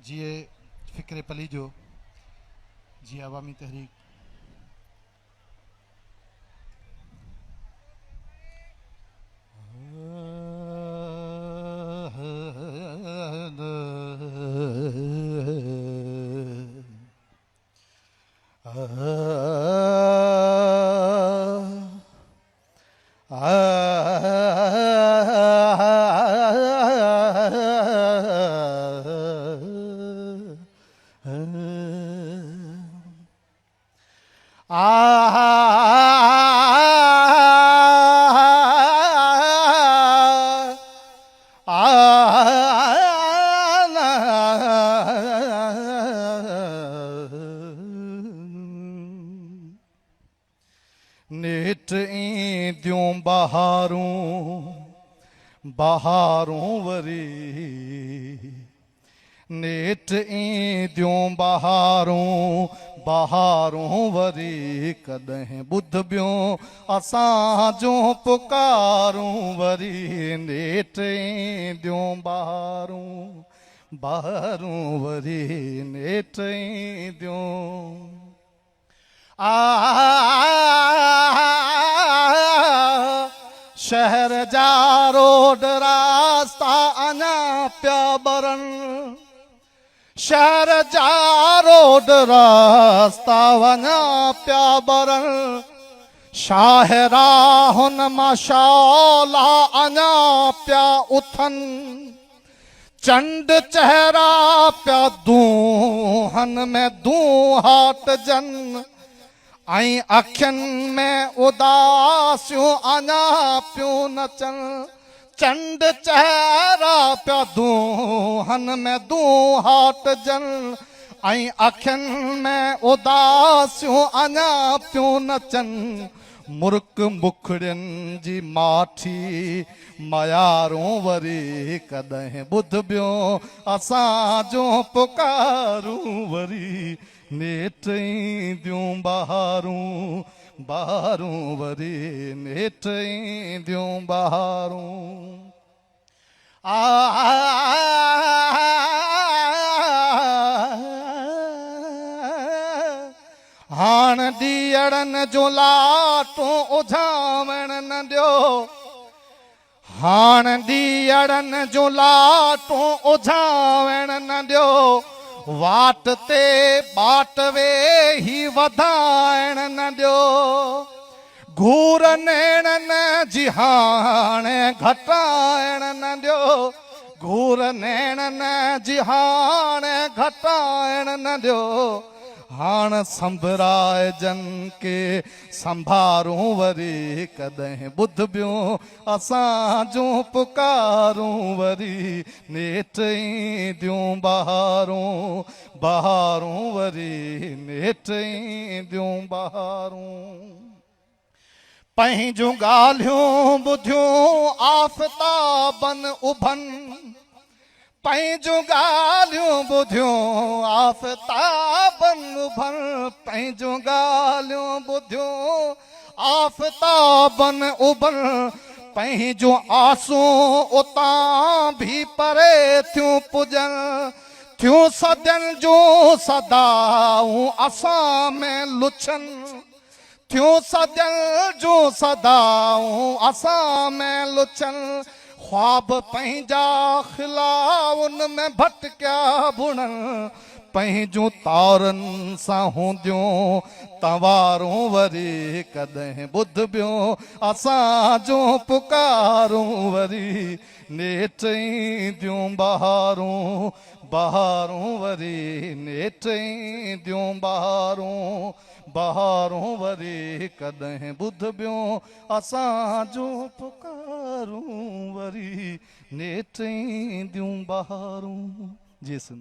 जिए फ़िक्र पली जो जी अवामी तहरीक नेट ईंदियूं बहारूं वरी नेट ईंदियूं बहारूं वरी कॾहिं ॿुधबियूं असां जो पुकारूं वरी नेट ईंदियूं बहारूं वरी नेट ईंदियूं शहर जा रोड रास्ता अञा पिया बरन शहर जा रोड रास्ता अञा पिया बरन शाहिरा हुन मां शौला अञा पिया उथन चंड चेहरा पिया दूहन में दूहाट जन आई अखियुनि में उदासियूं अञा पियूं नचन चंड चेहरा पिया दूहन में दूहाट जन आई अखियुनि में उदासियूं अञा पियूं नचन मुर्क मुखड़ियुनि जी माठी मयारूं वरी कॾहिं ॿुधबियूं असां जो पुकारूं वरी नेट ईंदियूं बहारूं वरी नेट ईंदियूं बहारूं हाण ॾीअड़नि जो लाटूं उझावण न ॾियो हाण ॾीअड़नि जो लाटूं उझावण न ॾियो वाट ते बाट वेही वधाइण न ॾियो घूर नेणनि जी हाणे घटाइण न ॾियो घूर नेणनि जी हाणे घटाइण न ॾियो हाण संभराइजन के संभारूं वरी कॾहिं ॿुधबियूं असां जो पुकारूं वरी नेट ईंदियूं बहारूं वरी नेट ईंदियूं बहारूं पंहिंजूं ॻाल्हियूं ॿुधियूं आफ़ताबनि उभनि पंहिंजूं ॻाल्हियूं ॿुधियूं आफ़ताबनि उभनि पंहिंजूं ॻाल्हियूं ॿुधियूं आफ़ताबनि उभनि पंहिंजूं आसूं उतां भी परे थियूं पुॼनि थियूं सदियुनि जूं सदाऊं असां में लुछनि थियूं सदियुनि जूं सदाऊं असां में लुछनि ख्वाब पंहिंजा खिला उन में भटकिया बुणनि पंहिंजूं तारनि सां हूंदियूं तवारूं वरी कॾहिं ॿुधबियूं असां जो पुकारूं वरी नेट ईंदियूं बहारूं वरी नेट ईंदियूं बहारूं वरी कॾहिं ॿुधबियूं असां जो पुकारूं वरी नेट ईंदियूं बहारूं जी सुन